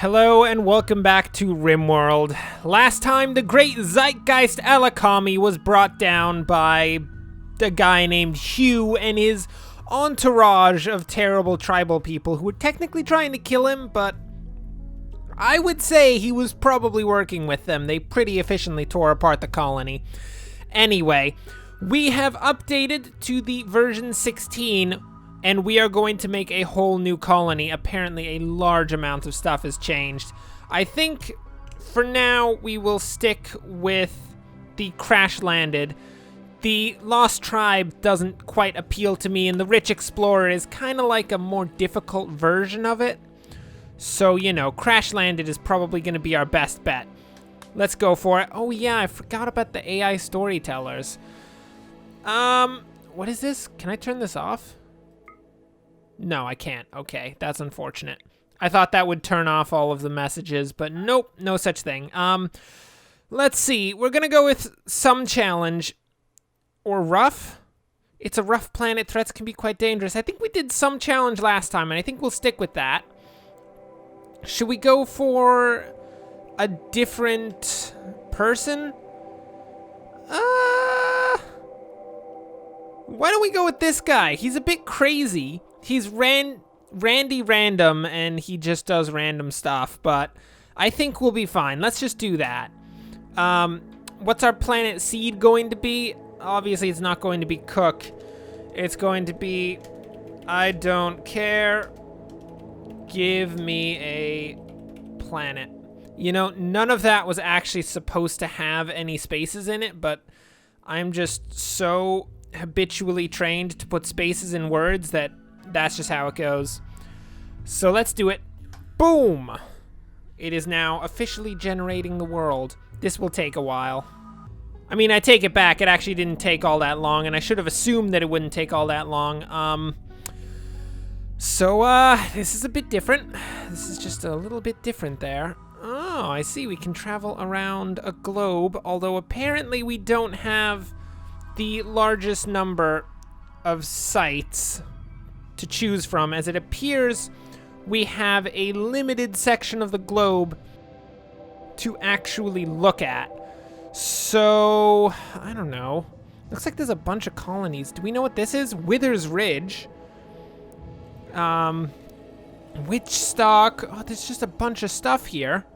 Hello and welcome back to RimWorld. Last time, the great Zeitgeist Alakami was brought down by a guy named Hugh and his entourage of terrible tribal people who were technically trying to kill him, but I would say he was probably working with them. They pretty efficiently tore apart the colony. Anyway, we have updated to the version 16, and we are going to make a whole new colony. Apparently, a large amount of stuff has changed. I think, for now, we will stick with the Crash Landed. The Lost Tribe doesn't quite appeal to me, and the Rich Explorer is kind of like a more difficult version of it. So, you know, Crash Landed is probably going to be our best bet. Let's go for it. Oh, yeah, I forgot about the AI storytellers. What is this? Can I turn this off? No, I can't. Okay, that's unfortunate. I thought that would turn off all of the messages, but nope, no such thing. Let's see. We're gonna go with some challenge. Or rough? It's a rough planet. Threats can be quite dangerous. I think we did some challenge last time, and I think we'll stick with that. Should we go for a different person? Why don't we go with this guy? He's a bit crazy. He's Randy Random, and he just does random stuff, but I think we'll be fine. Let's just do that. What's our planet seed going to be? Obviously, it's not going to be Cook. It's going to be, I don't care. Give me a planet. You know, none of that was actually supposed to have any spaces in it, but I'm just so habitually trained to put spaces in words that that's just how it goes. So let's do it. Boom! It is now officially generating the world. This will take a while. I mean, I take it back. It actually didn't take all that long, and I should have assumed that it wouldn't take all that long. This is a bit different. This is just a little bit different there. Oh, I see. We can travel around a globe, although apparently we don't have the largest number of sites to choose from, as it appears we have a limited section of the globe to actually look at. So, I don't know. Looks like there's a bunch of colonies. Do we know what this is? Withers Ridge. Witchstock. Oh, there's just a bunch of stuff here.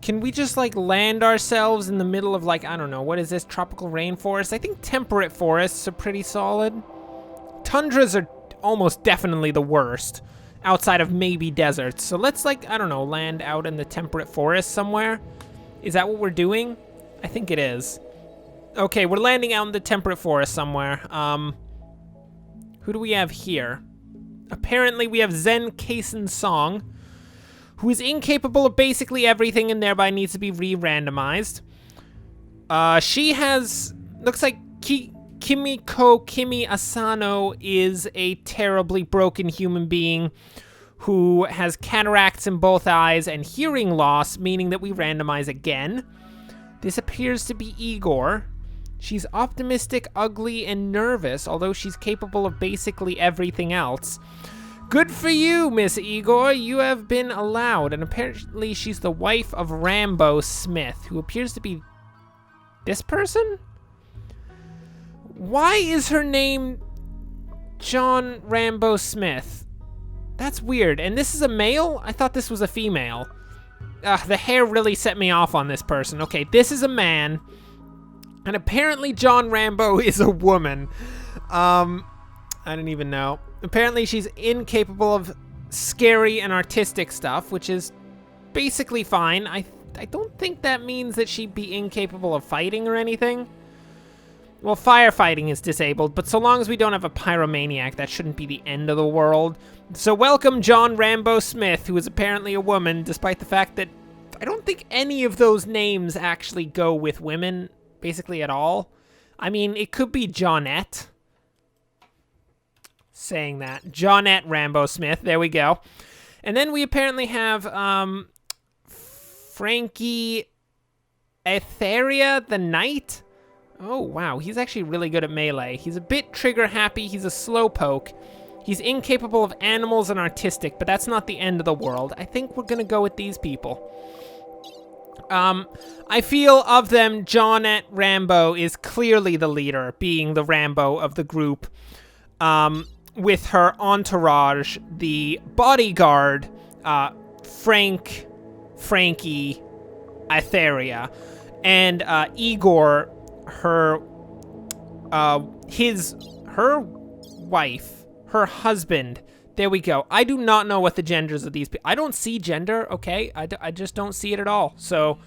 Can we just, like, land ourselves in the middle of, like, I don't know, what is this? Tropical rainforest? I think temperate forests are pretty solid. Tundras are almost definitely the worst, outside of maybe deserts. So let's, like, I don't know, land out in the temperate forest somewhere. Is that what we're doing? I think it is. Okay, we're landing out in the temperate forest somewhere. Who do we have here? Apparently we have Zen Kaisen Song, who is incapable of basically everything and thereby needs to be re-randomized. She has, looks like Kimi Asano is a terribly broken human being who has cataracts in both eyes and hearing loss, meaning that we randomize again. This appears to be Igor. She's optimistic, ugly, and nervous, although she's capable of basically everything else. Good for you, Miss Igor. You have been allowed, and apparently she's the wife of Rambo Smith, who appears to be this person? Why is her name John Rambo Smith? That's weird. And this is a male? I thought this was a female. The hair really set me off on this person. Okay, this is a man. And apparently John Rambo is a woman. I didn't even know. Apparently she's incapable of scary and artistic stuff, which is basically fine. I don't think that means that she'd be incapable of fighting or anything. Well, firefighting is disabled, but so long as we don't have a pyromaniac, that shouldn't be the end of the world. So welcome John Rambo Smith, who is apparently a woman, despite the fact that I don't think any of those names actually go with women, basically at all. I mean, it could be Johnette. Saying that. Johnette Rambo Smith, there we go. And then we apparently have Frankie Etheria the Knight. Oh, wow. He's actually really good at melee. He's a bit trigger happy. He's a slowpoke. He's incapable of animals and artistic, but that's not the end of the world. I think we're gonna go with these people. I feel of them, Johnette Rambo is clearly the leader, being the Rambo of the group. With her entourage, the bodyguard, Frankie, Etheria, and Igor, her wife, her husband. There we go. I do not know what the genders of these people. I don't see gender, okay? I just don't see it at all. So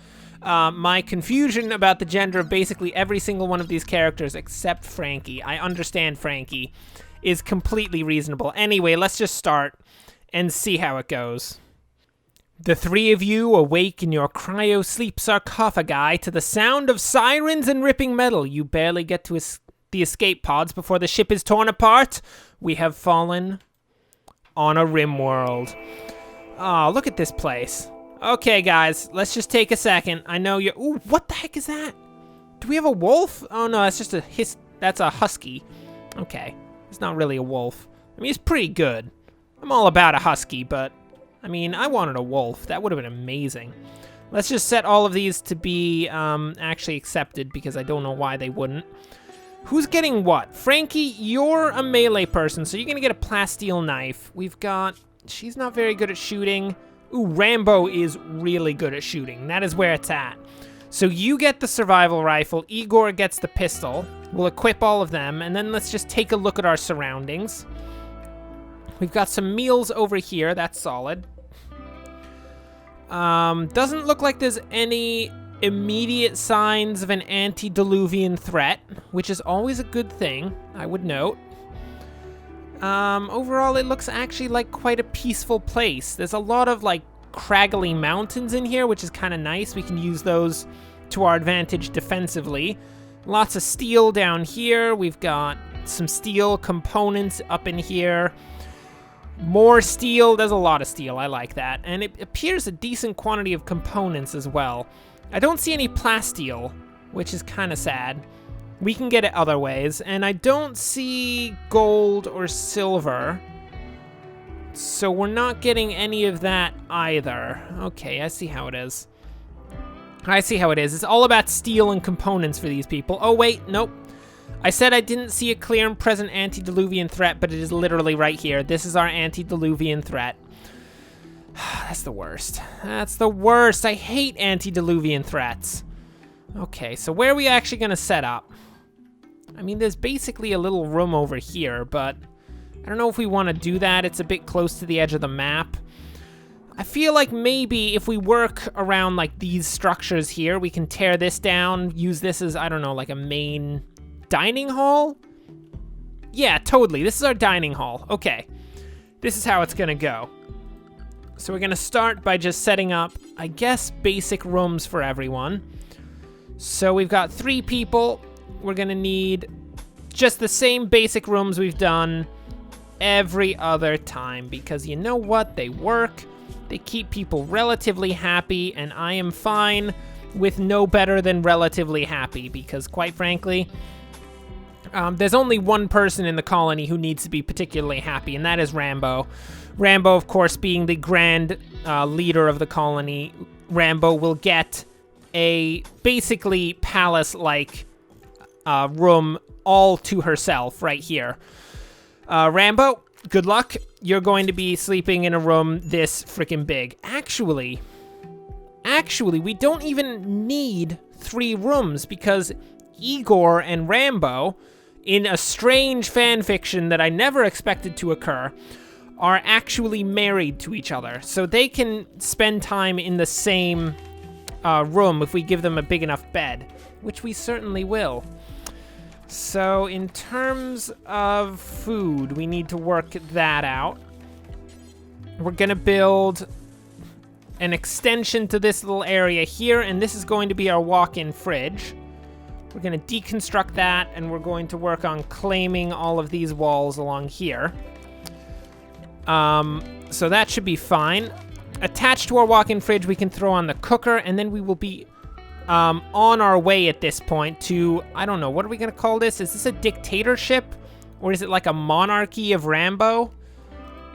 my confusion about the gender of basically every single one of these characters except Frankie, I understand Frankie, is completely reasonable. Anyway, let's just start and see how it goes. The three of you awake in your cryo-sleep sarcophagi to the sound of sirens and ripping metal. You barely get to the escape pods before the ship is torn apart. We have fallen on a rim world. Oh, look at this place. Okay, guys, let's just take a second. I know you're... Ooh, what the heck is that? Do we have a wolf? Oh, no, that's just that's a husky. Okay, it's not really a wolf. I mean, it's pretty good. I'm all about a husky, but... I mean, I wanted a wolf. That would have been amazing. Let's just set all of these to be actually accepted, because I don't know why they wouldn't. Who's getting what? Frankie, you're a melee person, so you're gonna get a plasteel knife. We've got... She's not very good at shooting. Ooh, Rambo is really good at shooting. That is where it's at. So you get the survival rifle. Igor gets the pistol. We'll equip all of them, and then let's just take a look at our surroundings. We've got some meals over here. That's solid. Doesn't look like there's any immediate signs of an antediluvian threat, which is always a good thing, I would note. Overall, it looks actually like quite a peaceful place. There's a lot of, like, craggly mountains in here, which is kind of nice. We can use those to our advantage defensively. Lots of steel down here. We've got some steel components up in here. More steel. There's a lot of steel. I like that. And it appears a decent quantity of components as well. I don't see any plasteel, which is kind of sad. We can get it other ways. And I don't see gold or silver. So we're not getting any of that either. Okay, I see how it is. I see how it is. It's all about steel and components for these people. Oh, wait. Nope. I said I didn't see a clear and present antediluvian threat, but it is literally right here. This is our antediluvian threat. That's the worst. That's the worst. I hate antediluvian threats. Okay, so where are we actually going to set up? I mean, there's basically a little room over here, but I don't know if we want to do that. It's a bit close to the edge of the map. I feel like maybe if we work around, like, these structures here, we can tear this down, use this as, I don't know, like a main... dining hall? Yeah, totally. This is our dining hall. Okay. This is how it's gonna go. So we're gonna start by just setting up, I guess, basic rooms for everyone. So we've got 3 people. We're gonna need just the same basic rooms we've done every other time, because you know what? They work. They keep people relatively happy, and I am fine with no better than relatively happy, because quite frankly, there's only one person in the colony who needs to be particularly happy, and that is Rambo. Rambo, of course, being the grand leader of the colony, Rambo will get a basically palace-like room all to herself right here. Rambo, good luck. You're going to be sleeping in a room this freaking big. Actually, we don't even need 3 rooms, because Igor and Rambo, in a strange fan fiction that I never expected to occur, are actually married to each other. So they can spend time in the same room if we give them a big enough bed, which we certainly will. So in terms of food, we need to work that out. We're gonna build an extension to this little area here, and this is going to be our walk-in fridge. We're gonna deconstruct that, and we're going to work on claiming all of these walls along here. So that should be fine. Attached to our walk-in fridge, we can throw on the cooker, and then we will be on our way at this point to, I don't know, what are we gonna call this? Is this a dictatorship? Or is it like a monarchy of Rambo?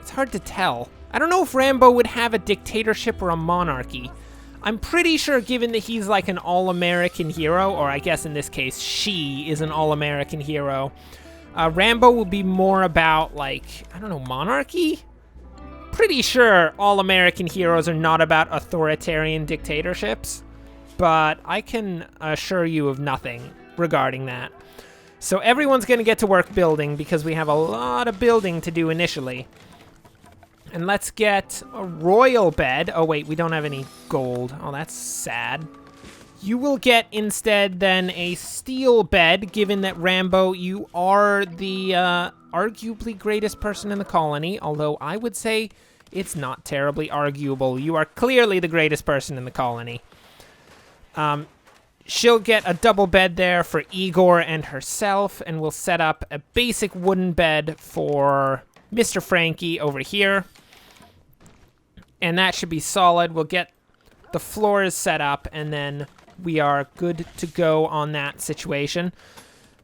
It's hard to tell. I don't know if Rambo would have a dictatorship or a monarchy. I'm pretty sure, given that he's like an all-American hero, or I guess in this case, she is an all-American hero, Rambo will be more about, like, I don't know, monarchy? Pretty sure all-American heroes are not about authoritarian dictatorships, but I can assure you of nothing regarding that. So everyone's going to get to work building because we have a lot of building to do initially. And let's get a royal bed. Oh, wait, we don't have any gold. Oh, that's sad. You will get instead then a steel bed, given that Rambo, you are the arguably greatest person in the colony, although I would say it's not terribly arguable. You are clearly the greatest person in the colony. She'll get a double bed there for Igor and herself, and we'll set up a basic wooden bed for Mr. Frankie over here. And that should be solid. We'll get the floors set up, and then we are good to go on that situation.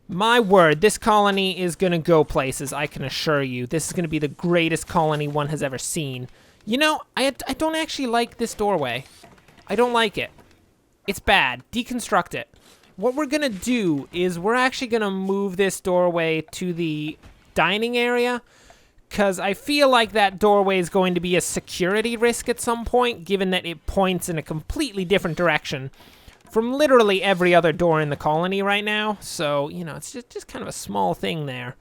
My word, this colony is going to go places, I can assure you. This is going to be the greatest colony one has ever seen. You know, I don't actually like this doorway. I don't like it. It's bad. Deconstruct it. What we're going to do is we're actually going to move this doorway to the dining area, because I feel like that doorway is going to be a security risk at some point, given that it points in a completely different direction from literally every other door in the colony right now. So, you know, it's just kind of a small thing there.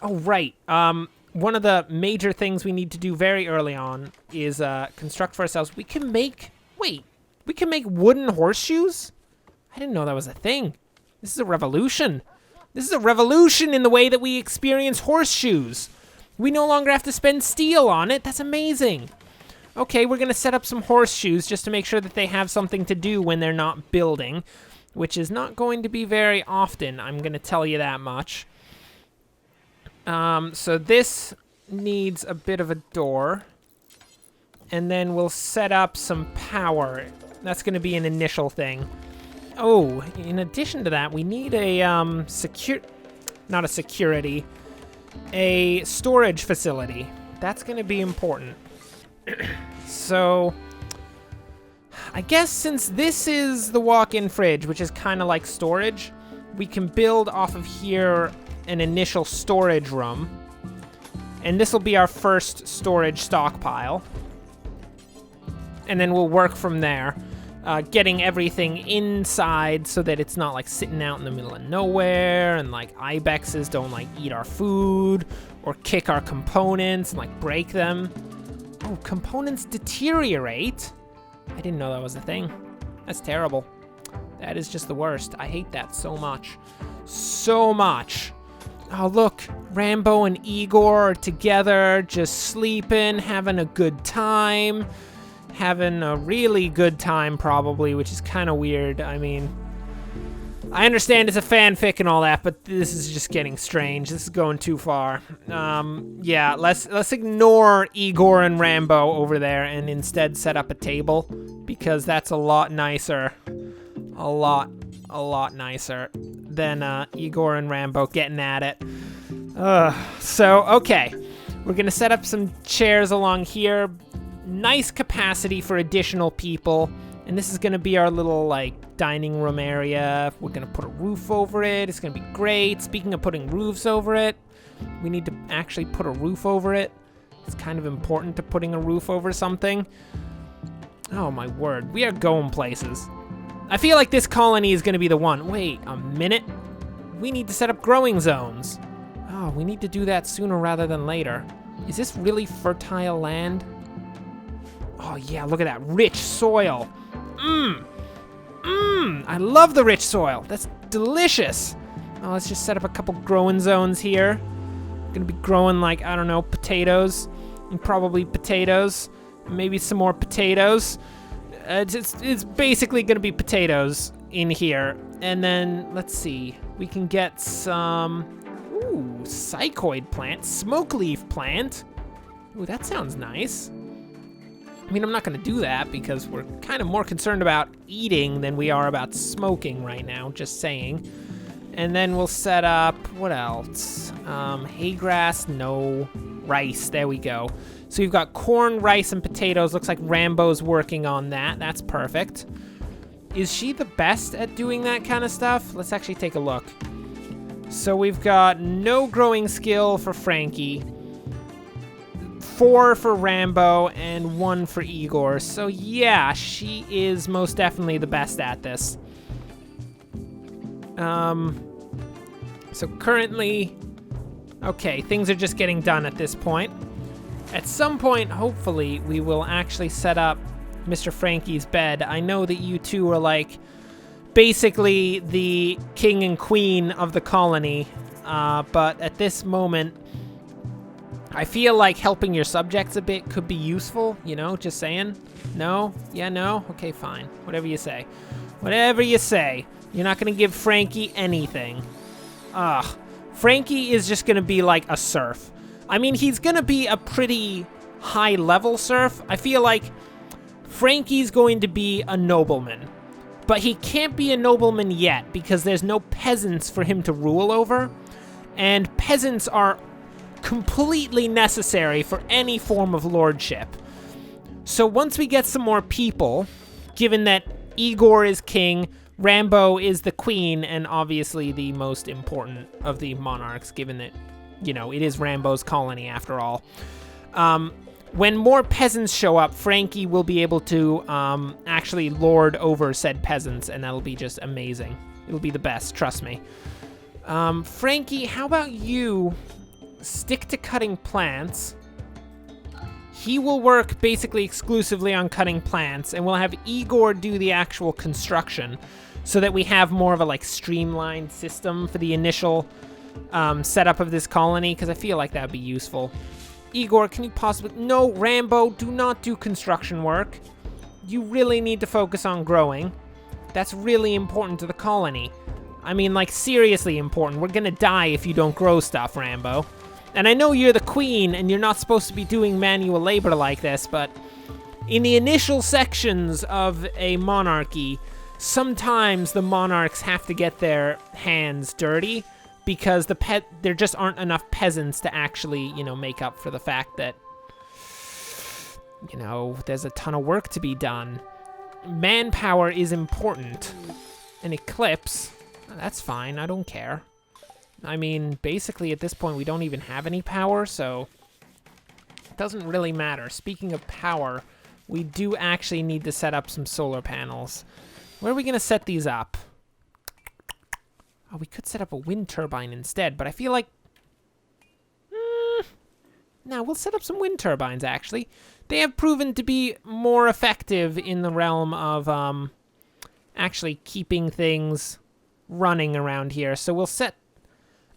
Oh, right. One of the major things we need to do very early on is construct for ourselves. We can make wooden horseshoes? I didn't know that was a thing. This is a revolution. This is a revolution in the way that we experience horseshoes. We no longer have to spend steel on it. That's amazing. Okay, we're going to set up some horseshoes just to make sure that they have something to do when they're not building, which is not going to be very often, I'm going to tell you that much. So this needs a bit of a door, and then we'll set up some power. That's going to be an initial thing. Oh, in addition to that, we need a a storage facility. That's going to be important. So, I guess since this is the walk-in fridge, which is kind of like storage, we can build off of here an initial storage room. And this will be our first storage stockpile. And then we'll work from there, getting everything inside so that it's not like sitting out in the middle of nowhere, and like ibexes don't like eat our food or kick our components and like break them. Oh, components deteriorate? I didn't know that was a thing. That's terrible. That is just the worst. I hate that so much. So much. Oh, look. Rambo and Igor are together, just sleeping, having a good time. Having a really good time, probably, which is kind of weird. I mean, I understand it's a fanfic and all that, but this is just getting strange. This is going too far. Yeah, let's ignore Igor and Rambo over there and instead set up a table, because that's a lot nicer. A lot nicer than Igor and Rambo getting at it. So, okay. We're gonna set up some chairs along here. Nice capacity for additional people. And this is going to be our little, like, dining room area. We're going to put a roof over it. It's going to be great. Speaking of putting roofs over it, we need to actually put a roof over it. It's kind of important to putting a roof over something. Oh, my word. We are going places. I feel like this colony is going to be the one. Wait a minute. We need to set up growing zones. Oh, we need to do that sooner rather than later. Is this really fertile land? Oh, yeah, look at that rich soil. I love the rich soil. That's delicious. Oh, let's just set up a couple growing zones here. Gonna be growing, like, I don't know, potatoes. And probably potatoes. Maybe some more potatoes. It's basically gonna be potatoes in here. And then, let's see. We can get some... Ooh, psychoid plant. Smoke leaf plant. Ooh, that sounds nice. I mean, I'm not going to do that because we're kind of more concerned about eating than we are about smoking right now, just saying. And then we'll set up, what else? Hay grass, no. Rice, there we go. So we've got corn, rice, and potatoes. Looks like Rambo's working on that. That's perfect. Is she the best at doing that kind of stuff? Let's actually take a look. So we've got no growing skill for Frankie, 4 for Rambo, and 1 for Igor. So yeah, she is most definitely the best at this. So currently, okay, things are just getting done at this point. At some point, hopefully, we will actually set up Mr. Frankie's bed. I know that you two are like basically the king and queen of the colony, but at this moment, I feel like helping your subjects a bit could be useful, you know, just saying. No? Yeah, no? Okay, fine. Whatever you say. Whatever you say. You're not going to give Frankie anything. Ugh. Frankie is just going to be like a serf. I mean, he's going to be a pretty high-level serf. I feel like Frankie's going to be a nobleman. But he can't be a nobleman yet because there's no peasants for him to rule over. And peasants are completely necessary for any form of lordship. So once we get some more people, given that Igor is king, Rambo is the queen, and obviously the most important of the monarchs, given that, you know, it is Rambo's colony after all. When more peasants show up, Frankie will be able to actually lord over said peasants, and that'll be just amazing. It'll be the best, trust me. Frankie, how about you stick to cutting plants? He will work basically exclusively on cutting plants, and we'll have Igor do the actual construction so that we have more of a like streamlined system for the initial setup of this colony, because I feel like that would be useful. Igor, can you possibly... No, Rambo, do not do construction work. You really need to focus on growing. That's really important to the colony. I mean, like, seriously important. We're gonna die if you don't grow stuff, Rambo. And I know you're the queen, and you're not supposed to be doing manual labor like this, but in the initial sections of a monarchy, sometimes the monarchs have to get their hands dirty because there just aren't enough peasants to actually, you know, make up for the fact that, you know, there's a ton of work to be done. Manpower is important. An eclipse, that's fine, I don't care. I mean, basically at this point we don't even have any power, so it doesn't really matter. Speaking of power, we do actually need to set up some solar panels. Where are we gonna set these up? Oh, we could set up a wind turbine instead, but I feel like... No, we'll set up some wind turbines, actually. They have proven to be more effective in the realm of actually keeping things running around here. So we'll set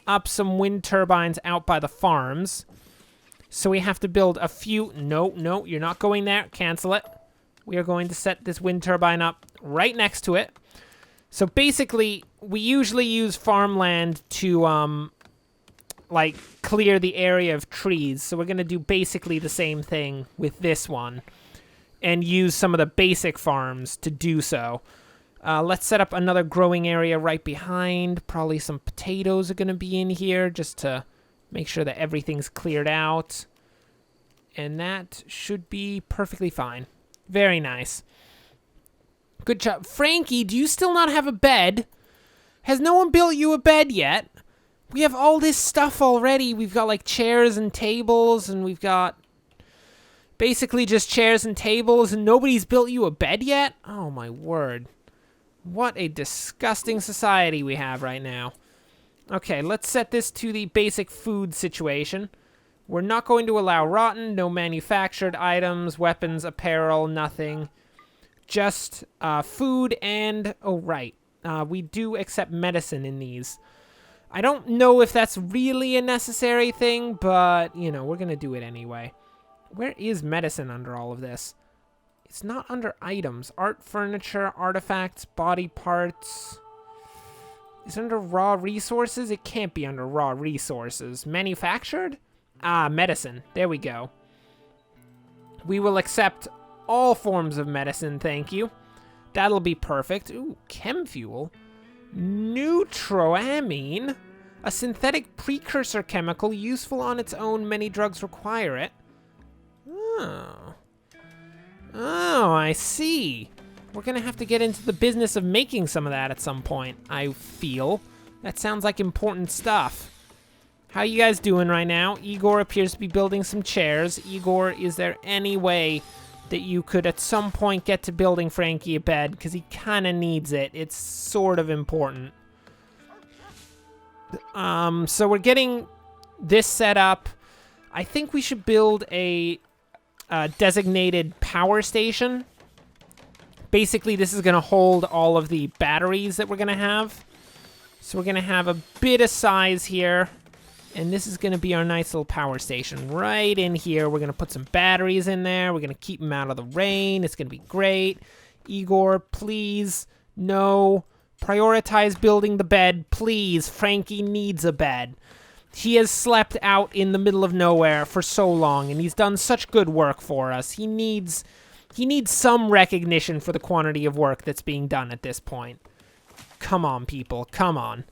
up some wind turbines out by the farms. So we have to build a few... No, you're not going there. Cancel it. We are going to set this wind turbine up right next to it. So basically, we usually use farmland to, like, clear the area of trees. So we're going to do basically the same thing with this one and use some of the basic farms to do so. Let's set up another growing area right behind. Probably some potatoes are going to be in here just to make sure that everything's cleared out. And that should be perfectly fine. Very nice. Good job. Frankie, do you still not have a bed? Has no one built you a bed yet? We have all this stuff already. We've got like chairs and tables, and we've got basically just chairs and tables, and nobody's built you a bed yet? Oh my word. What a disgusting society we have right now. Okay, let's set this to the basic food situation. We're not going to allow rotten, no manufactured items, weapons, apparel, nothing. Just food and... Oh, right. We do accept medicine in these. I don't know if that's really a necessary thing, but, you know, we're going to do it anyway. Where is medicine under all of this? It's not under items. Art, furniture, artifacts, body parts. Is it under raw resources? It can't be under raw resources. Manufactured? Ah, medicine. There we go. We will accept all forms of medicine, thank you. That'll be perfect. Ooh, chem fuel. Neutroamine? A synthetic precursor chemical useful on its own. Many drugs require it. Oh. Oh, I see. We're gonna have to get into the business of making some of that at some point, I feel. That sounds like important stuff. How you guys doing right now? Igor appears to be building some chairs. Igor, is there any way that you could at some point get to building Frankie a bed? Because he kind of needs it. It's sort of important. So we're getting this set up. I think we should build a designated power station. Basically, this is going to hold all of the batteries that we're going to have. So we're going to have a bit of size here. And this is going to be our nice little power station right in here. We're going to put some batteries in there. We're going to keep them out of the rain. It's going to be great. Igor, please, no. Prioritize building the bed, please. Frankie needs a bed. He has slept out in the middle of nowhere for so long, and he's done such good work for us. He needs some recognition for the quantity of work that's being done at this point. Come on, people. Come on.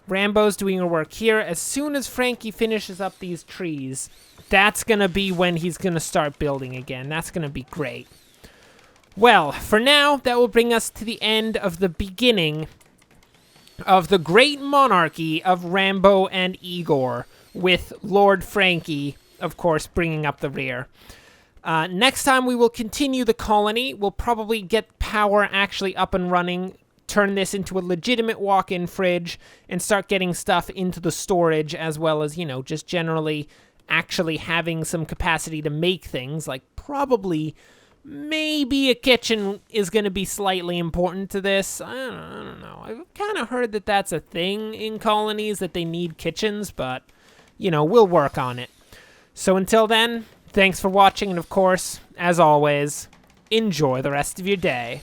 Rambo's doing her work here. As soon as Frankie finishes up these trees, that's going to be when he's going to start building again. That's going to be great. Well, for now, that will bring us to the end of the beginning of the great monarchy of Rambo and Igor, with Lord Frankie, of course, bringing up the rear. Next time, we will continue the colony. We'll probably get power actually up and running, turn this into a legitimate walk-in fridge, and start getting stuff into the storage, as well as, you know, just generally actually having some capacity to make things, like probably... maybe a kitchen is going to be slightly important to this. I don't know. I've kind of heard that that's a thing in colonies, that they need kitchens, but, you know, we'll work on it. So until then, thanks for watching, and of course, as always, enjoy the rest of your day.